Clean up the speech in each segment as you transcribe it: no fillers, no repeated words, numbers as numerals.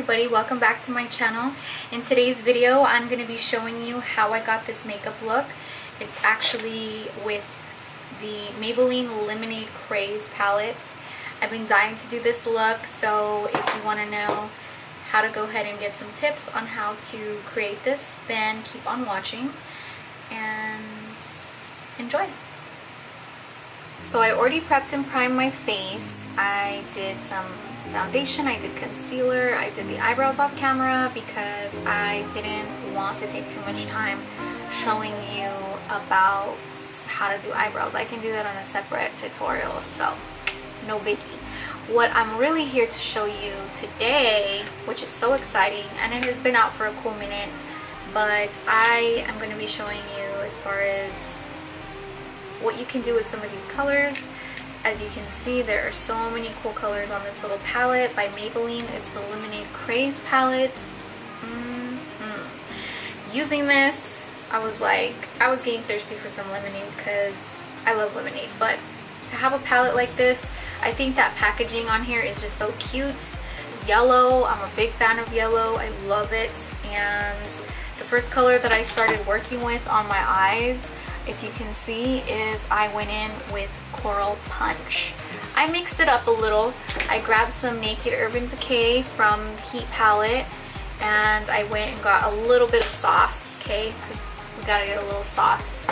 everybody, welcome back to my channel. In today's video I'm going to be showing you how I got this makeup look. It's actually with the Maybelline Lemonade Craze palette. I've been dying to do this look, so if you want to know how to go ahead and get some tips on how to create this, then keep on watching and enjoy. So I already prepped and primed my face. I did some foundation, I did concealer, I did the eyebrows off camera because I didn't want to take too much time showing you about how to do eyebrows. I can do that on a separate tutorial, so no biggie. What I'm really here to show you today, which is so exciting, and it has been out for a cool minute, but I am going to be showing you as far as what you can do with some of these colors. As you can see, there are so many cool colors on this little palette by Maybelline. It's the Lemonade Craze palette. Using this, I was getting thirsty for some lemonade because I love lemonade. But to have a palette like this, I think that packaging on here is just so cute. Yellow, I'm a big fan of yellow. I love it. And the first color that I started working with on my eyes, if you can see, is I went in with Coral Punch. I mixed it up a little. I grabbed some Naked Urban Decay from the Heat palette and I went and got a little bit of sauce, okay, because we gotta get a little sauced.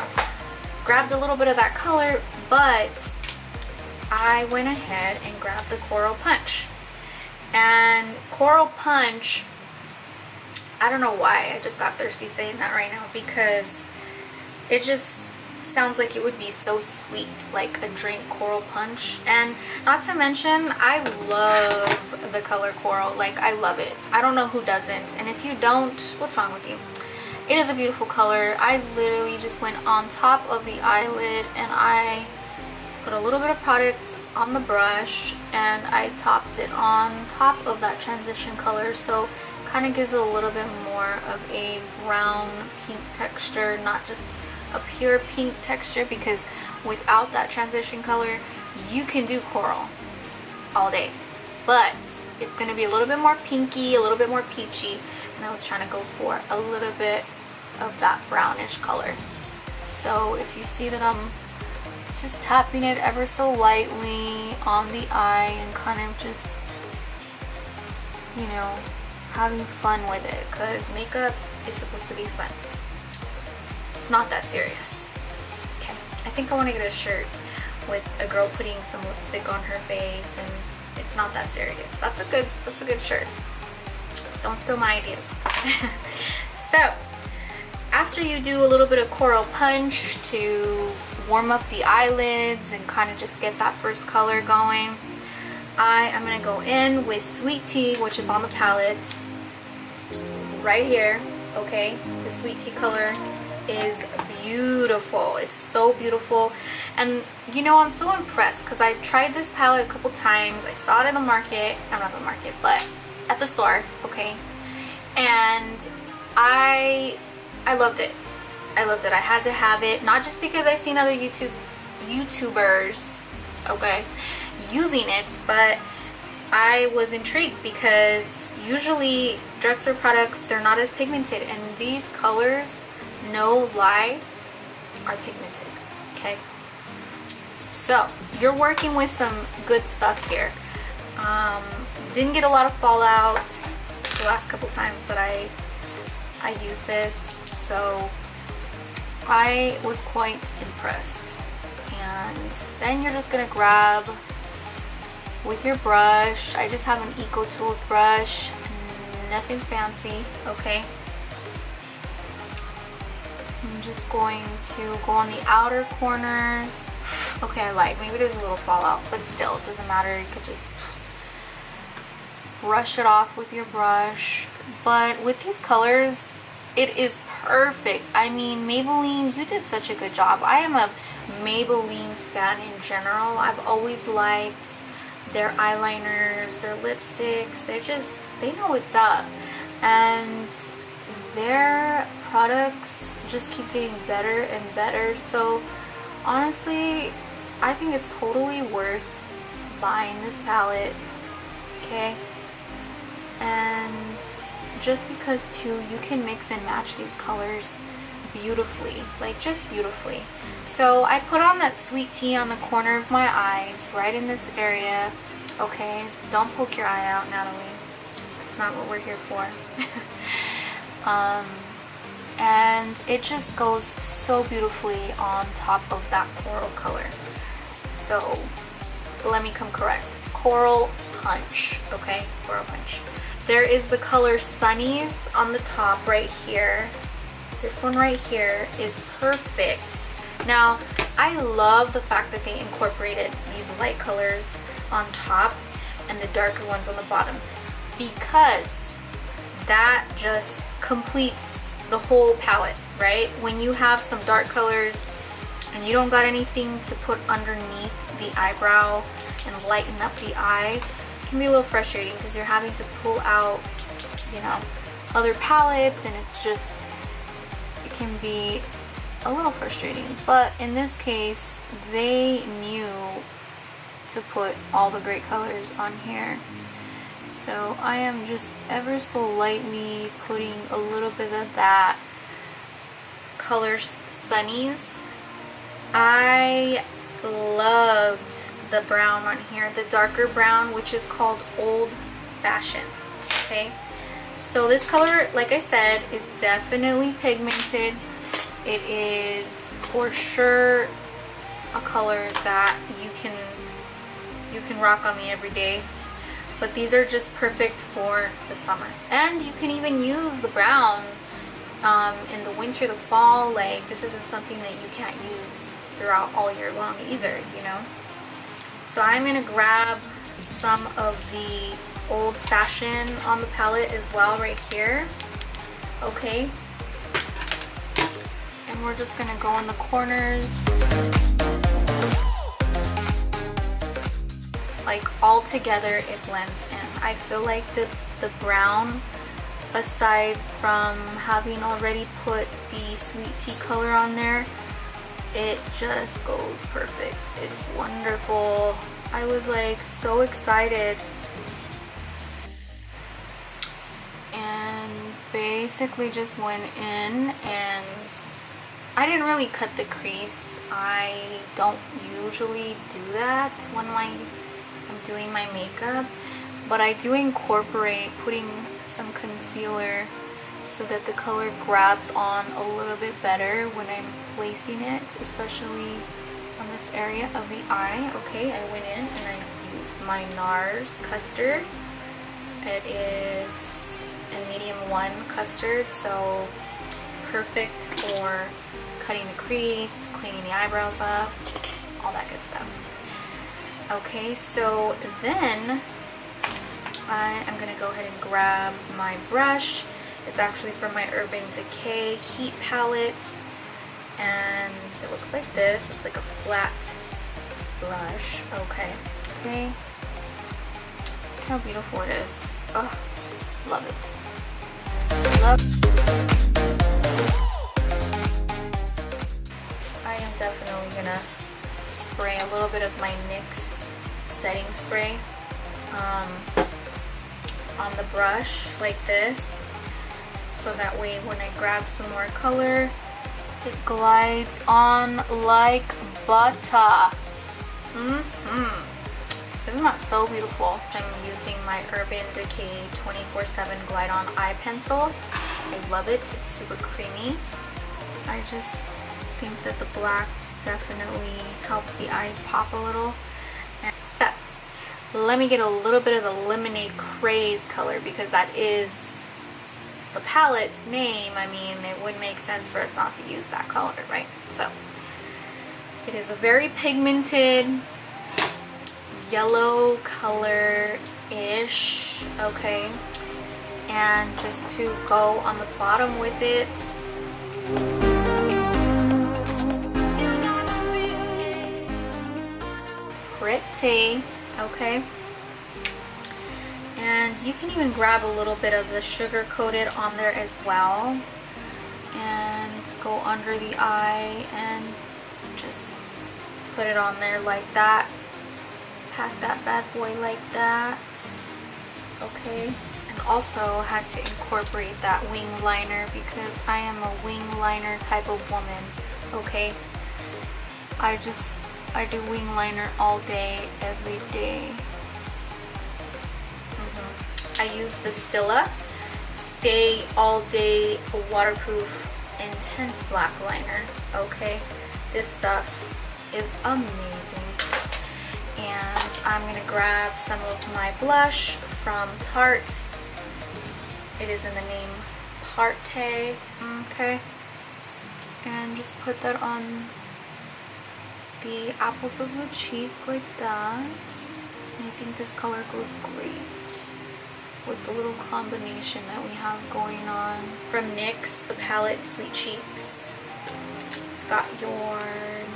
Grabbed a little bit of that color, but I went ahead and grabbed the Coral Punch. And Coral Punch, I don't know why I just got thirsty saying that right now, because it just sounds like it would be so sweet, like a drink, Coral Punch. And not to mention, I love the color coral. Like, I love it. I don't know who doesn't. And if you don't, what's wrong with you? It is a beautiful color. I literally just went on top of the eyelid and I put a little bit of product on the brush and I topped it on top of that transition color, so kind of gives it a little bit more of a brown pink texture, not just a pure pink texture, because without that transition color you can do coral all day, but it's going to be a little bit more pinky, a little bit more peachy, and I was trying to go for a little bit of that brownish color. So if you see that I'm just tapping it ever so lightly on the eye and kind of just, you know, having fun with it, because makeup is supposed to be fun. It's not that serious. Okay, I think I want to get a shirt with a girl putting some lipstick on her face and it's not that serious. That's a good shirt. Don't steal my ideas. So after you do a little bit of Coral Punch to warm up the eyelids and kind of just get that first color going, I am going to go in with Sweet Tea, which is on the palette right here. Okay, the Sweet Tea color is beautiful. It's so beautiful. And you know, I'm so impressed because I tried this palette a couple times. I saw it in the market, not the market, but at the store, okay, and I loved it. I loved it. I had to have it, not just because I seen other YouTubers, okay, using it, but I was intrigued because usually drugstore products, they're not as pigmented, and these colors, no lie, are pigmented. Okay, so you're working with some good stuff here. Didn't get a lot of fallout the last couple times that I used this, so I was quite impressed. And then you're just gonna grab with your brush. I just have an Eco Tools brush, nothing fancy, okay. I'm just going to go on the outer corners. Okay, I lied. Maybe there's a little fallout, but still, it doesn't matter. You could just brush it off with your brush. But with these colors, it is perfect. I mean, Maybelline, you did such a good job. I am a Maybelline fan in general. I've always liked their eyeliners, their lipsticks. They know what's up. And their products just keep getting better and better. So honestly, I think it's totally worth buying this palette. Okay, And just because too, you can mix and match these colors beautifully, like just beautifully. So I put on that sweet tea on the corner of my eyes, right in this area. Okay, don't poke your eye out, Natalie. That's not what we're here for. And it just goes so beautifully on top of that coral color. So let me come correct. Coral Punch, okay? Coral Punch. There is the color Sunnies on the top right here. This one right here is perfect. Now, I love the fact that they incorporated these light colors on top and the darker ones on the bottom, because that just completes the whole palette, right? When you have some dark colors and you don't got anything to put underneath the eyebrow and lighten up the eye, it can be a little frustrating because you're having to pull out, you know, other palettes, and it's just, it can be a little frustrating. But in this case, they knew to put all the great colors on here. So I am just ever so lightly putting a little bit of that color Sunnies. I loved the brown on here, the darker brown, which is called Old Fashioned. Okay, so this color, like I said, is definitely pigmented. It is for sure a color that you can rock on the everyday. But these are just perfect for the summer. And you can even use the brown in the winter, the fall. Like, this isn't something that you can't use throughout all year long either, you know. So I'm gonna grab some of the Old Fashioned on the palette as well right here. Okay. And we're just gonna go in the corners. Like, all together it blends in. I feel like the brown, aside from having already put the sweet tea color on there, it just goes perfect. It's wonderful. I was like so excited. And basically just went in, and I didn't really cut the crease. I don't usually do that when I'm doing my makeup, but I do incorporate putting some concealer so that the color grabs on a little bit better when I'm placing it, especially on this area of the eye. Okay, I went in and I used my NARS custard. It is a medium 1 custard, so perfect for cutting the crease, cleaning the eyebrows up, all that good stuff. Okay, so then I'm gonna go ahead and grab my brush. It's actually from my Urban Decay Heat Palette, and it looks like this. It's like a flat brush. Okay. Okay. Look how beautiful it is. Oh, love it. Love. I am definitely gonna spray a little bit of my NYX setting spray on the brush like this, so that way when I grab some more color, it glides on like butter. Isn't that so beautiful? I'm using my Urban Decay 24/7 Glide On Eye Pencil. I love it. It's super creamy. I just think that the black definitely helps the eyes pop a little. And so let me get a little bit of the Lemonade Craze color, because that is the palette's name. I mean, it wouldn't make sense for us not to use that color, right? So it is a very pigmented yellow color-ish, okay? And just to go on the bottom with it, pretty, okay? And you can even grab a little bit of the sugar coated on there as well, and go under the eye and just put it on there like that. Pack that bad boy like that, okay? And also had to incorporate that wing liner because I am a wing liner type of woman, okay? I do wing liner all day, every day. I use the Stila Stay All Day Waterproof Intense Black Liner, okay? This stuff is amazing. And I'm gonna grab some of my blush from Tarte. It is in the name Parte, okay? And just put that on the apples of the cheek like that. And I think this color goes great with the little combination that we have going on. From NYX, the palette Sweet Cheeks. It's got your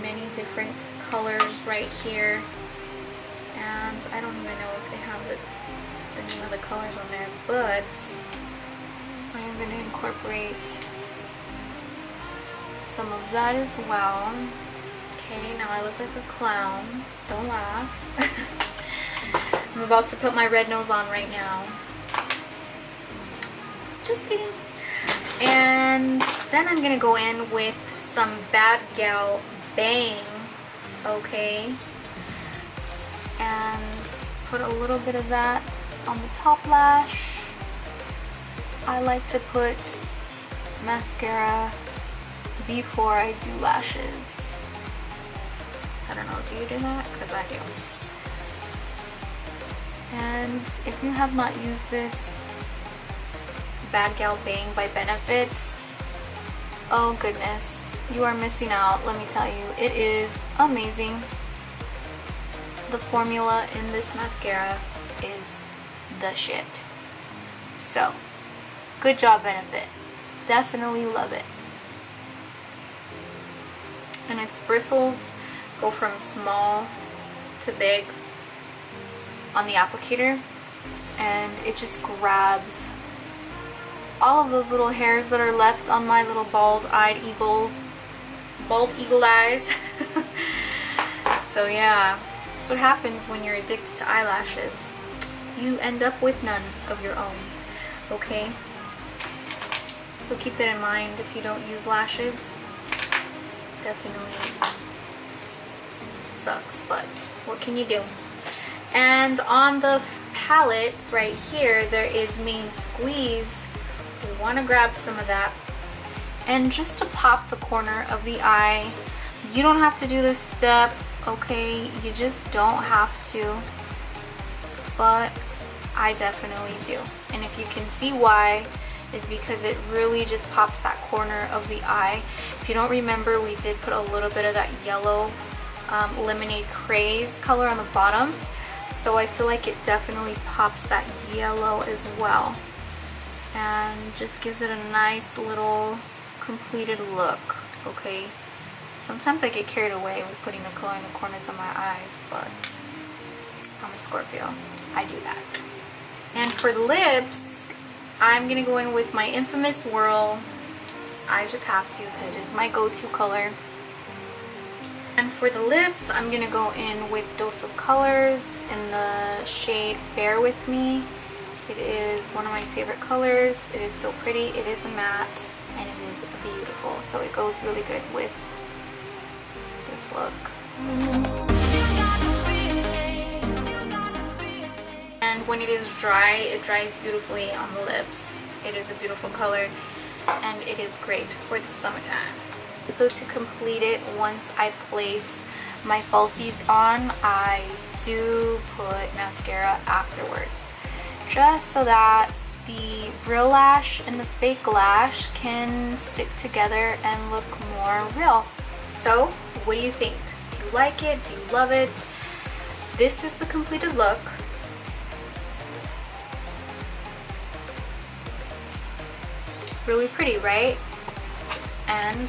many different colors right here. And I don't even know if they have the name of the colors on there, but I am going to incorporate some of that as well. Okay, now I look like a clown. Don't laugh. I'm about to put my red nose on right now. Just kidding. And then I'm gonna go in with some Bad Gal Bang, okay? And put a little bit of that on the top lash. I like to put mascara before I do lashes. I don't know, do you do that? Because I do. And if you have not used this Bad Gal Bang by Benefit, oh goodness, you are missing out, let me tell you. It is amazing. The formula in this mascara is the shit. So, good job, Benefit. Definitely love it. And its bristles go from small to big on the applicator, and it just grabs all of those little hairs that are left on my little bald eagle eyes. So yeah, that's what happens when you're addicted to eyelashes. You end up with none of your own, okay? So keep that in mind if you don't use lashes. Definitely sucks, but what can you do? And on the palette right here, there is Main Squeeze. We want to grab some of that. And just to pop the corner of the eye, you don't have to do this step, okay? You just don't have to. But I definitely do. And if you can see why, is because it really just pops that corner of the eye. If you don't remember, we did put a little bit of that yellow Lemonade Craze color on the bottom. So I feel like it definitely pops that yellow as well. And just gives it a nice little completed look, okay? Sometimes I get carried away with putting the color in the corners of my eyes, but I'm a Scorpio. I do that. And for the lips, I'm gonna go in with my infamous Whirl. I just have to because it's my go-to color. And for the lips, I'm gonna go in with Dose of Colors in the shade Bear With Me. It is one of my favorite colors. It is so pretty. It is a matte and it is beautiful. So it goes really good with this look. And when it is dry, it dries beautifully on the lips. It is a beautiful color and it is great for the summertime. So to complete it, once I place my falsies on, I do put mascara afterwards, just so that the real lash and the fake lash can stick together and look more real. So what do you think? Do you like it? Do you love it? This is the completed look. Really pretty, right? And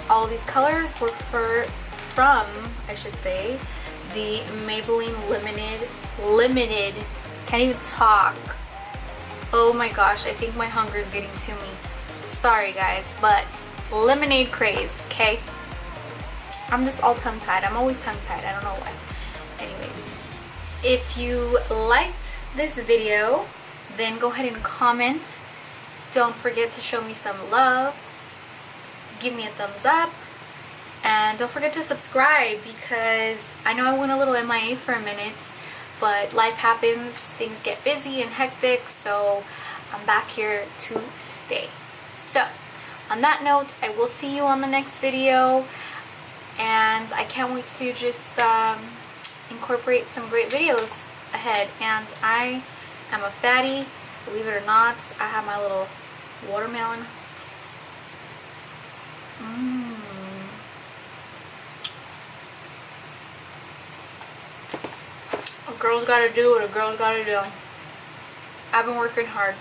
all these colors were from, I should say, the Maybelline Limited, can't even talk. Oh my gosh, I think my hunger is getting to me. Sorry guys, but Lemonade Craze, okay? I'm just all tongue-tied. I'm always tongue-tied. I don't know why. Anyways, if you liked this video, then go ahead and comment. Don't forget to show me some love. Give me a thumbs up. And don't forget to subscribe, because I know I went a little MIA for a minute, but life happens, things get busy and hectic, so I'm back here to stay. So on that note, I will see you on the next video, and I can't wait to just incorporate some great videos ahead. And I am a fatty, believe it or not. I have my little watermelon. A girl's gotta do what a girl's gotta do. I've been working hard.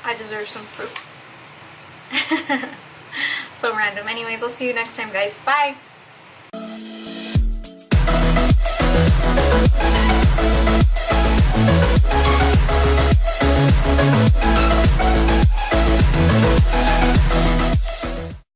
I deserve some fruit. So random. Anyways, I'll see you next time, guys. Bye.